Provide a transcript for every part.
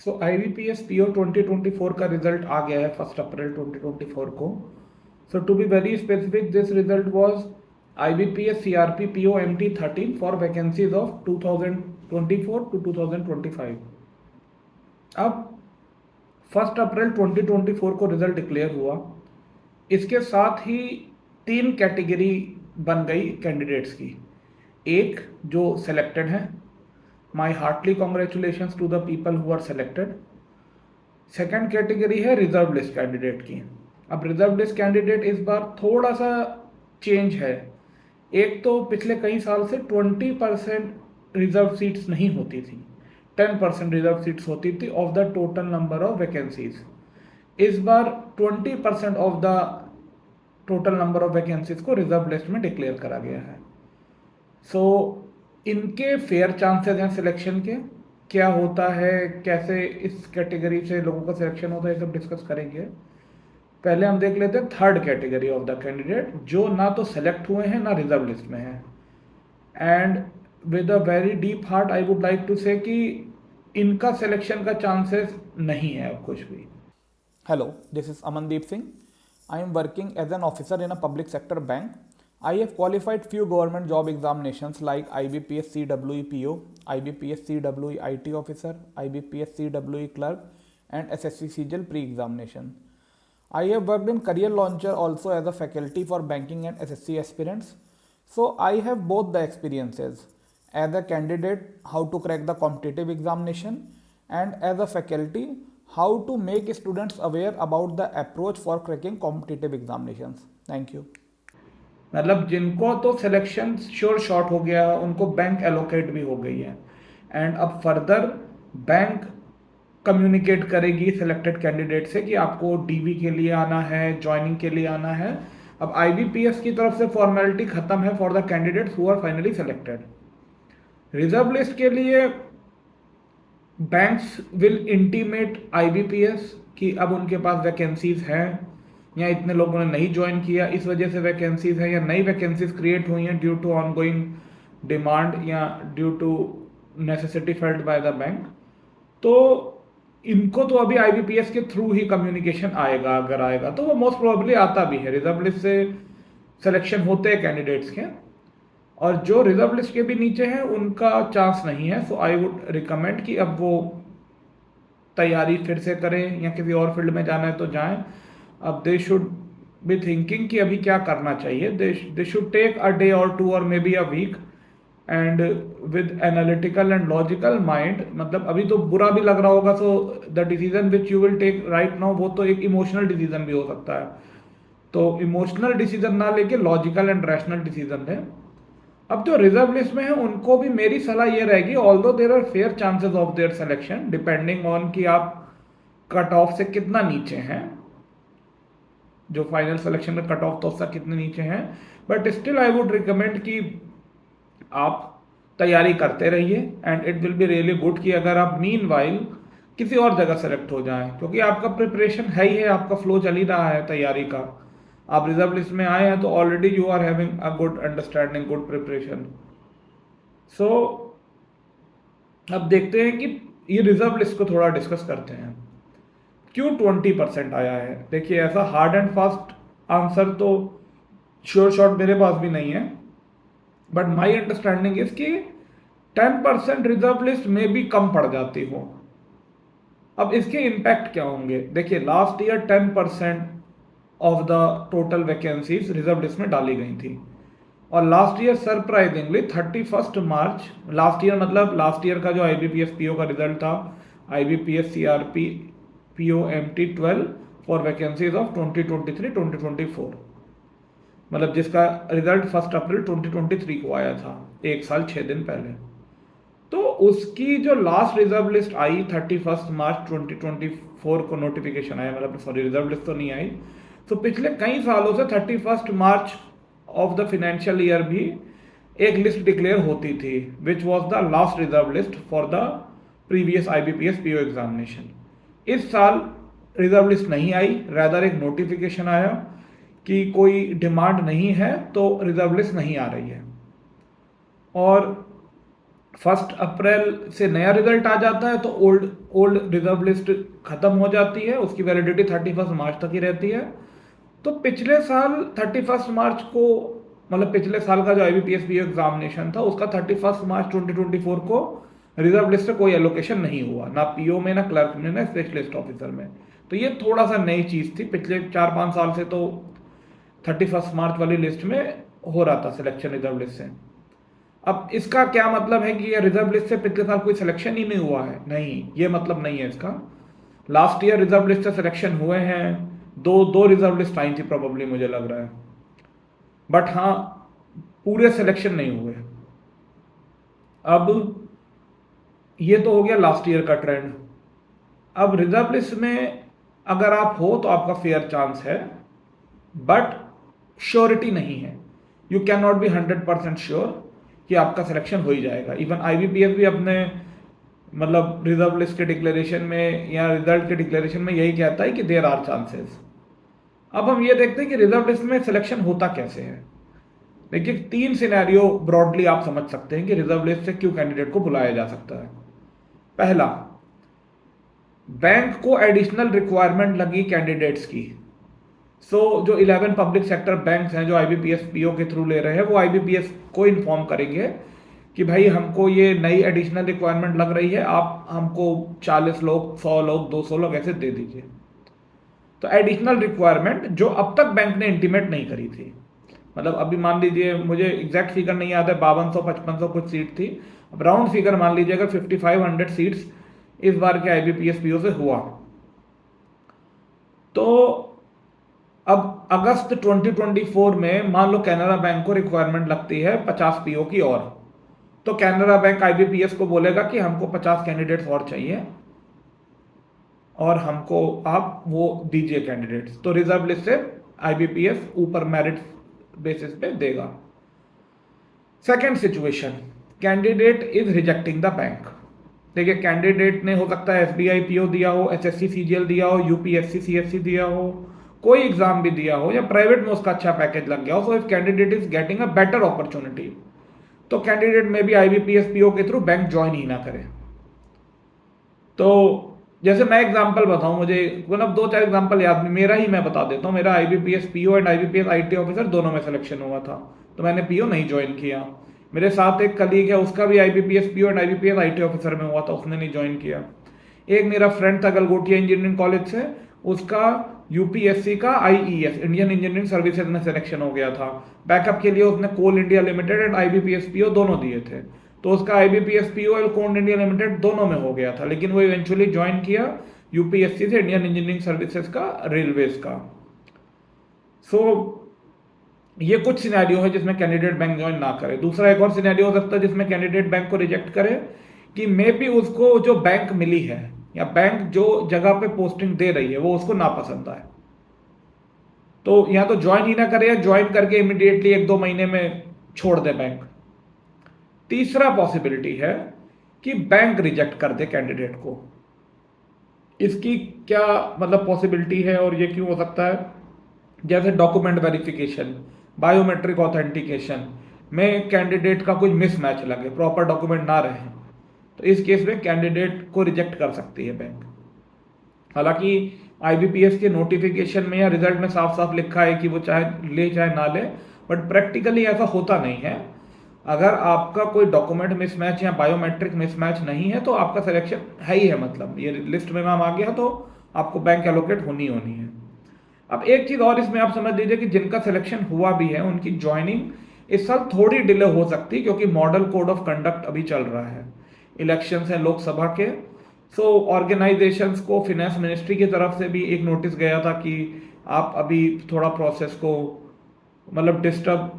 सो IBPS PO 2024 का result आ गया है 1 अप्रैल 2024 को. So to be very specific, this result was IBPS CRP PO MT 13 for vacancies of 2024 to 2025. अब 1 April 2024 को result declare हुआ. इसके साथ ही 3 कैटेगरी बन गई कैंडिडेट्स की. एक जो सेलेक्टेड है, my heartly congratulations to the people who are selected. Second category है रिजर्व लिस्ट कैंडिडेट की. अब रिजर्व लिस्ट कैंडिडेट इस बार थोड़ा सा चेंज है. एक तो पिछले कई साल से 20% रिजर्व सीट्स नहीं होती थी, 10% रिजर्व सीट्स होती थी of the total number of vacancies. इस बार 20% of the total number of vacancies को रिजर्व लिस्ट में डिक्लेयर करा गया है. सो इनके फेयर चांसेस हैं सिलेक्शन के. क्या होता है, कैसे इस कैटेगरी से लोगों का सिलेक्शन होता है, ये सब डिस्कस करेंगे. पहले हम देख लेते हैं third category of the candidate, जो ना तो सेलेक्ट हुए हैं ना रिजर्व लिस्ट में हैं. And with a very deep heart I would like to say कि इनका सिलेक्शन का चांसेस नहीं है अब कुछ भी. Hello, this is Amandeep Singh. I am working as an officer in a public sector bank. I have qualified few government job examinations like IBPS CWE PO, IBPS CWE IT officer, IBPS CWE clerk and SSC CGL pre-examination. I have worked in Career Launcher also as a faculty for banking and SSC aspirants. So I have both the experiences as a candidate how to crack the competitive examination and as a faculty how to make students aware about the approach for cracking competitive examinations. Thank you. मतलब जिनको तो selection sure shot हो गया है उनको bank allocate भी हो गई है. एंड अब फर्दर बैंक कम्युनिकेट करेगी सिलेक्टेड कैंडिडेट से कि आपको डीवी के लिए आना है, ज्वाइनिंग के लिए आना है. अब IBPS की तरफ से फॉर्मेलिटी खत्म है for the candidates who are finally selected. Reserve list के लिए बैंक्स विल इंटीमेट IBPS कि अब उनके पास वैकेंसीज हैं या इतने लोगों ने नहीं ज्वाइन किया, इस वजह से वैकेंसीज हैं या नई वैकेंसीज क्रिएट हुई हैं ड्यू टू ऑनगोइंग डिमांड या due to necessity felt by the bank. तो इनको तो अभी IBPS के थ्रू ही कम्युनिकेशन आएगा, अगर आएगा तो वो मोस्ट प्रोबेबली आता भी है. रिजर्व लिस्ट से सिलेक्शन होते हैं कैंडिडेट्स के, और जो रिजर्व लिस्ट के भी नीचे हैं उनका चांस नहीं है. सो आई वुड रिकमेंड कि अब वो तैयारी फिर से करें या किसी और फील्ड में जाना है तो जाएं. अब दे शुड बी थिंकिंग कि अभी क्या करना चाहिए. They should take a day और 2 और maybe a week and with analytical and logical mind. मतलब अभी तो बुरा भी लग रहा होगा, so the decision which you will take right now वो तो एक इमोशनल डिसीजन भी हो सकता है. तो इमोशनल डिसीजन ना लेके लॉजिकल एंड रैशनल डिसीजन लें. अब जो रिजर्व लिस्ट में है उनको भी मेरी सलाह ये रहेगी, although there are fair chances of their selection depending on कि आप कट ऑफ से कितना नीचे हैं, जो फाइनल सिलेक्शन में कट ऑफ तो उसका कितने नीचे हैं. But still I would recommend कि आप तैयारी करते रहिए and it will be really good कि अगर आप मीनवाइल किसी और जगह सेलेक्ट हो जाएं, क्योंकि आपका प्रिपरेशन है ही है, आपका फ्लो चल ही रहा है तैयारी का. आप रिजर्व लिस्ट में आए हैं तो already you are having a good understanding, good preparation. So अब देखते हैं कि ये रिजर्व लिस्ट को थोड़ा डिस्कस करते हैं. क्यों 20% आया है? देखिए, ऐसा हार्ड एंड फास्ट आंसर तो श्योर शॉट मेरे पास भी नहीं है, बट माई अंडरस्टैंडिंग इज कि 10% रिजर्व लिस्ट में भी कम पड़ जाती हो. अब इसके इम्पैक्ट क्या होंगे? देखिए, last year 10% of the total vacancies reserve list में डाली गई थी, और लास्ट ईयर सरप्राइजिंगली 31 मार्च, लास्ट ईयर मतलब लास्ट ईयर का जो IBPS PO का रिजल्ट था, IBPS CRP PO MT 12 for vacancies of 2023-2024, मतलब जिसका रिजल्ट 1 अप्रैल 2023 को आया था, 1 साल 6 दिन पहले. तो उसकी जो लास्ट रिजर्व लिस्ट आई 31 मार्च 2024 को नोटिफिकेशन आया, मतलब सॉरी रिजर्व लिस्ट तो नहीं आई. तो पिछले कई सालों से 31 मार्च ऑफ द फाइनेंशियल ईयर भी एक लिस्ट डिक्लेयर होती थी which was the last reserve list for the previous IBPS PO examination. इस साल रिजर्व लिस्ट नहीं आई, रैदर एक नोटिफिकेशन आया कि कोई डिमांड नहीं है तो रिजर्व लिस्ट नहीं आ रही है. और 1 अप्रैल से नया रिजल्ट आ जाता है तो ओल्ड रिजर्व लिस्ट खत्म हो जाती है, उसकी वैलिडिटी 31 मार्च तक ही रहती है। तो पिछले साल 31 मार्च को, मतलब पिछले साल का जो IBPS PO एग्जामिनेशन था उसका 31 मार्च 2024 को रिजर्व लिस्ट से कोई एलोकेशन नहीं हुआ, ना PO में, ना क्लर्क में, ना स्पेशलिस्ट ऑफिसर में। तो ये थोड़ा सा नई चीज़ थी, पिछले 4-5 साल से तो 31 मार्च वाली लिस्ट में हो रहा था सिलेक्शन रिजर्व लिस्ट से। अब इसका क्या मतलब है कि ये रिजर्व लिस्ट से पिछले साल कोई सिलेक्शन ही नहीं हुआ है? नहीं, ये मतलब नहीं है इसका। लास्ट ईयर रिजर्व लिस्ट से सिलेक्शन हुए हैं, दो रिजर्व लिस्ट आई थी प्रोबेबली, मुझे लग रहा है, बट हाँ पूरे सिलेक्शन नहीं हुए। अब ये तो हो गया लास्ट ईयर का ट्रेंड। अब रिजर्व लिस्ट में अगर आप हो तो आपका फेयर चांस है, बट श्योरिटी नहीं है। You can not be 100% sure कि आपका सिलेक्शन हो ही जाएगा। इवन IBPS भी अपने मतलब रिजर्व लिस्ट के डिक्लेरेशन में या रिजल्ट के डिक्लेरेशन में यही कहता है कि देयर आर चांसेस। अब हम ये देखते हैं कि रिजर्व लिस्ट में सिलेक्शन होता कैसे है। देखिए 3 सिनेरियो ब्रॉडली आप समझ सकते हैं कि रिजर्व लिस्ट से क्यों कैंडिडेट को बुलाया जा सकता है। पहला, बैंक को एडिशनल रिक्वायरमेंट लगी कैंडिडेट्स की। जो 11 पब्लिक सेक्टर बैंक्स हैं जो IBPS PO के थ्रू ले रहे हैं, वो IBPS को इन्फॉर्म करेंगे कि भाई हमको ये नई एडिशनल रिक्वायरमेंट लग रही है, आप हमको 40 लोग, 100 लोग, 200 लोग ऐसे दे दीजिए। तो एडिशनल रिक्वायरमेंट जो अब तक बैंक ने इंटीमेट नहीं करी थी, मतलब अभी मान लीजिए, मुझे एग्जैक्ट फिगर नहीं याद है, 5200-5500 कुछ सीट थी, अब राउंड फिगर मान लीजिए अगर 5500 सीट्स इस बार के IBPS PO से हुआ, तो अब अगस्त 2024 में मान लो कैनरा बैंक को रिक्वायरमेंट लगती है 50 PO की, और तो कैनरा बैंक IBPS को बोलेगा कि हमको 50 कैंडिडेट्स और चाहिए और हमको आप वो दीजिए कैंडिडेट्स। तो रिजर्व लिस्ट से IBPS ऊपर मेरिट बेसिस पे देगा। Second situation, candidate is rejecting the bank. देखिए कैंडिडेट ने हो सकता है SBI PO दिया हो, SSC CGL दिया हो, UPSC CSC दिया हो, कोई एग्जाम भी दिया हो, या प्राइवेट में उसका अच्छा पैकेज लग गया हो। So if candidate is getting a better opportunity, तो कैंडिडेट में भी IBPS PO के थ्रू बैंक ज्वाइन ही ना करे। तो जैसे मैं एग्जांपल बताऊं, मुझे मतलब 2-4 एग्जांपल याद नहीं, मेरा ही मैं बता देता हूं। मेरा IBPS PO and IBPS IT officer दोनों में सिलेक्शन हुआ था, तो मैंने PO नहीं ज्वाइन किया। मेरे साथ एक कलीग है, उसका भी IBPS PO and IBPS IT officer में हुआ था, उसने नहीं ज्वाइन किया। एक मेरा फ्रेंड था गलगोटिया इंजीनियरिंग कॉलेज से, उसका UPSC का IES इंडियन इंजीनियरिंग सर्विसेज में सिलेक्शन हो गया था। बैकअप के लिए उसने Coal India Limited and IBPS PO दोनों दिए थे, तो उसका IBPS PO और कोल इंडिया लिमिटेड दोनों में हो गया था, लेकिन वो इवेंचुअली ज्वाइन किया UPSC से, इंडियन इंजीनियरिंग सर्विसेज का, रेलवेज का। ये कुछ सिनेरियो है जिसमें कैंडिडेट बैंक ज्वाइन ना करे। दूसरा एक और सिनेरियो हो सकता है जिसमें कैंडिडेट बैंक को रिजेक्ट करे कि मे बी उसको जो बैंक मिली है या बैंक जो जगह पे पोस्टिंग दे रही है वो उसको ना पसंद आए, तो या तो ज्वाइन ही ना करे या ज्वाइन करके इमीडिएटली 1-2 महीने में छोड़ दे बैंक। तीसरा पॉसिबिलिटी है कि बैंक रिजेक्ट कर दे कैंडिडेट को। इसकी क्या मतलब पॉसिबिलिटी है और ये क्यों हो सकता है? जैसे डॉक्यूमेंट वेरिफिकेशन, बायोमेट्रिक ऑथेंटिकेशन में कैंडिडेट का कुछ मिसमैच लगे, प्रॉपर डॉक्यूमेंट ना रहे, तो इस केस में कैंडिडेट को रिजेक्ट कर सकती है बैंक। हालांकि IBPS के नोटिफिकेशन में या रिजल्ट में साफ साफ लिखा है कि वो चाहे ले चाहे ना ले, बट प्रैक्टिकली ऐसा होता नहीं है। अगर आपका कोई डॉक्यूमेंट मिसमैच या बायोमेट्रिक मिसमैच नहीं है तो आपका सिलेक्शन है ही है, मतलब ये लिस्ट में नाम आ गया तो आपको बैंक एलोकेट होनी है। अब एक चीज़ और इसमें आप समझ लीजिए कि जिनका सिलेक्शन हुआ भी है उनकी ज्वाइनिंग इस साल थोड़ी डिले हो सकती है, क्योंकि मॉडल कोड ऑफ कंडक्ट अभी चल रहा है, इलेक्शंस हैं लोकसभा के। ऑर्गेनाइजेशंस को फिनेंस मिनिस्ट्री की तरफ से भी एक नोटिस गया था कि आप अभी थोड़ा प्रोसेस को मतलब डिस्टर्ब,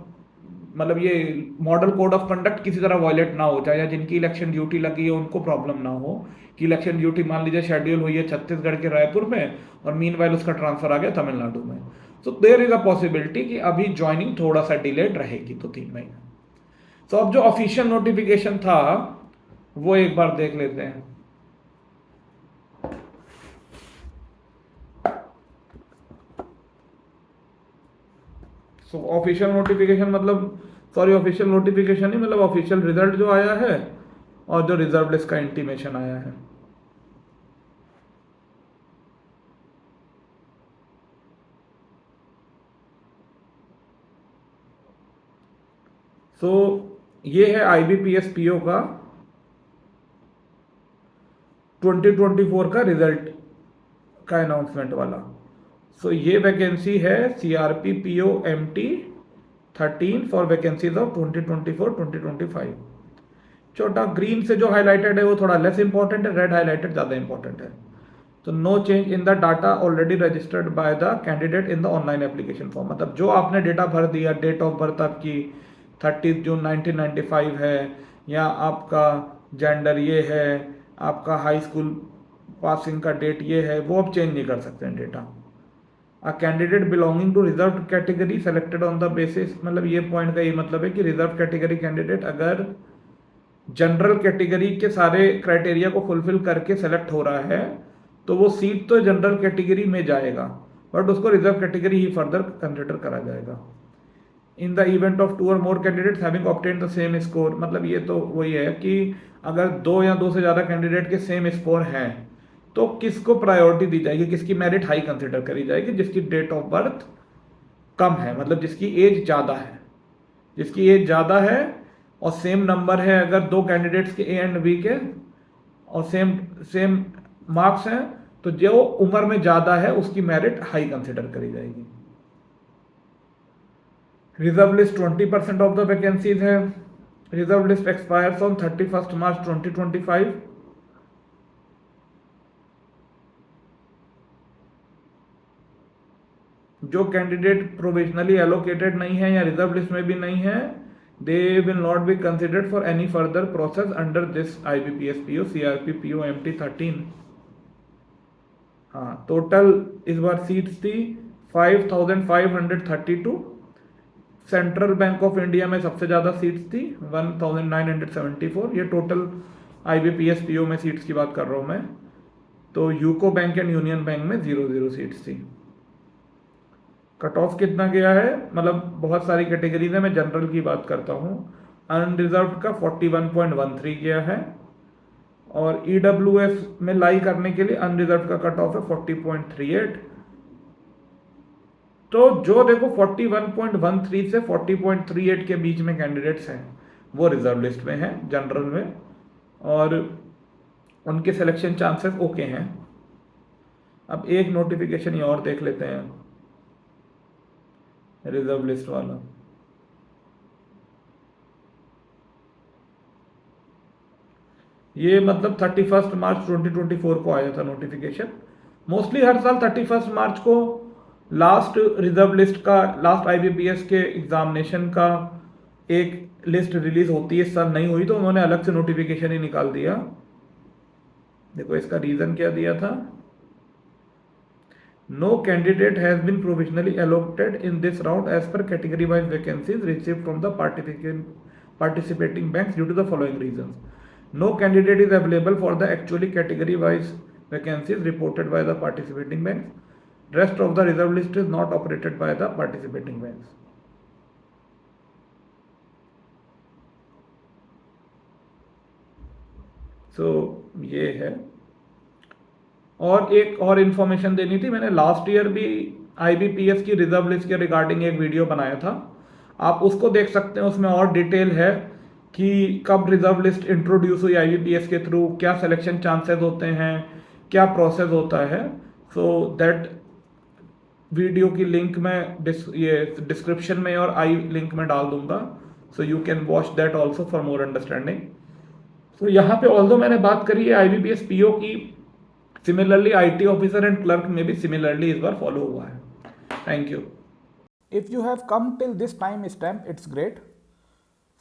मतलब ये मॉडल कोड ऑफ कंडक्ट किसी तरह वायलेट ना हो जाए, या जिनकी इलेक्शन ड्यूटी लगी है उनको प्रॉब्लम ना हो कि इलेक्शन ड्यूटी मान लीजिए शेड्यूल हुई है छत्तीसगढ़ के रायपुर में और मीनवाइल उसका ट्रांसफर आ गया तमिलनाडु में। So there is a possibility कि अभी ज्वाइनिंग थोड़ा सा डिलेड रहेगी, तो 3 महीने। अब जो ऑफिशियल नोटिफिकेशन था वो एक बार देख लेते हैं। ऑफिशियल नोटिफिकेशन मतलब, सॉरी ऑफिशियल नोटिफिकेशन नहीं, मतलब ऑफिशियल रिजल्ट जो आया है और जो रिजर्व लिस्ट का इंटीमेशन आया है। सो ये है IBPS PO का 2024 का रिजल्ट का अनाउंसमेंट वाला। सो ये वैकेंसी है CRP PO MT 13 for vacancies of 2024-2025। छोटा ग्रीन से जो हाईलाइटेड है वो थोड़ा लेस इंपॉर्टेंट है, रेड हाईलाइटेड ज़्यादा इंपॉर्टेंट है। तो no change in the data already registered by the candidate in the online application form. मतलब जो आपने डेटा भर दिया, डेट ऑफ बर्थ आपकी 30 जून 1995 है, या आपका जेंडर ये है, आपका हाई स्कूल पासिंग का डेट ये है, वो अब चेंज नहीं कर सकते हैं data. A candidate belonging to reserve category selected on the basis, मतलब ये पॉइंट का ये मतलब है कि रिजर्व कैटेगरी कैंडिडेट अगर जनरल कैटेगरी के सारे क्राइटेरिया को फुलफिल करके सेलेक्ट हो रहा है तो वो सीट तो जनरल कैटेगरी में जाएगा, बट उसको रिजर्व कैटेगरी ही फर्दर कंसिडर करा जाएगा। इन द इवेंट ऑफ 2 और more candidates having obtained the same score, मतलब ये तो वही है कि अगर 2 या 2 से ज़्यादा कैंडिडेट के सेम स्कोर हैं तो किसको प्रायोरिटी दी जाएगी, किसकी मेरिट हाई कंसिडर करी जाएगी? जिसकी डेट ऑफ बर्थ कम है, मतलब जिसकी एज ज़्यादा है। जिसकी एज ज़्यादा है और सेम नंबर है अगर 2 कैंडिडेट्स के A एंड B के, और सेम मार्क्स हैं, तो जो उम्र में ज़्यादा है उसकी मेरिट हाई कंसिडर करी जाएगी। Reserve list 20% of the vacancies है। रिजर्व लिस्ट एक्सपायर्स ऑन 31 मार्च 2025। जो कैंडिडेट प्रोविजनली एलोकेटेड नहीं है या रिजर्व लिस्ट में भी नहीं है, they will not be considered for any further process under this IBPS PO CRP PO MT 13। हाँ, टोटल इस बार सीट्स थी 5532। सेंट्रल बैंक ऑफ इंडिया में सबसे ज़्यादा सीट्स थी 1974। ये टोटल IBPS PO में सीट्स की बात कर रहा हूँ मैं। तो UCO bank and union bank में 0 सीट्स थी। कट ऑफ कितना गया है, मतलब बहुत सारी कैटेगरीज है, मैं जनरल की बात करता हूँ। अनरिजर्व का 41.13 गया है, और EWS में लाई करने के लिए अनरिजर्व का कट ऑफ है 40.38। तो जो देखो 41.13 से 40.38 के बीच में कैंडिडेट्स हैं वो रिजर्व लिस्ट में हैं, जनरल में, और उनके सिलेक्शन चांसेस ओके हैं। अब एक नोटिफिकेशन ये और देख लेते हैं, रिजर्व लिस्ट वाला। ये मतलब 31 मार्च 2024 को आया था नोटिफिकेशन। मोस्टली हर साल 31 मार्च को लास्ट रिजर्व लिस्ट का, लास्ट IBPS के एग्जामिनेशन का एक लिस्ट रिलीज होती है। इस साल नहीं हुई तो उन्होंने अलग से नोटिफिकेशन ही निकाल दिया। देखो इसका रीजन क्या दिया था, no candidate has been provisionally allotted in this round as per category wise vacancies received from the participating banks due to the following reasons. No candidate is available for the actually category wise vacancies reported by the participating banks. Rest of the reserve list is not operated by the participating banks. So ये है। और एक और information देनी थी, मैंने last year भी IBPS की रिजर्व लिस्ट के रिगार्डिंग एक वीडियो बनाया था, आप उसको देख सकते हैं। उसमें और डिटेल है कि कब रिजर्व लिस्ट इंट्रोड्यूस हुई IBPS के थ्रू, क्या सिलेक्शन चांसेस होते हैं, क्या प्रोसेस होता है। सो दैट वीडियो की लिंक मैं ये डिस्क्रिप्शन में और आई लिंक में डाल दूंगा, so you can watch that also for more understanding. तो यहाँ पे ऑल्दो मैंने बात करी है IBPS PO की, similarly IT officer and clerk में भी सिमिलरली इस बार फॉलो हुआ है। Thank you. If you have come till this time stamp, it's great.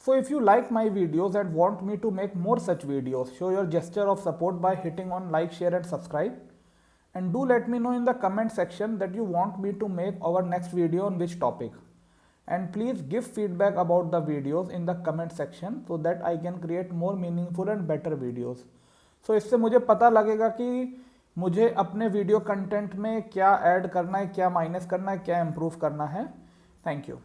So if you like my videos and want me to make more such videos, show your gesture of support by hitting on like, share and subscribe. And do let me know in the comment section that you want me to make our next video on which topic. And please give feedback about the videos in the comment section so that I can create more meaningful and better videos. So इससे मुझे पता लगेगा कि मुझे अपने video content में क्या add करना है, क्या माइनस करना है, क्या इम्प्रूव करना है। Thank you.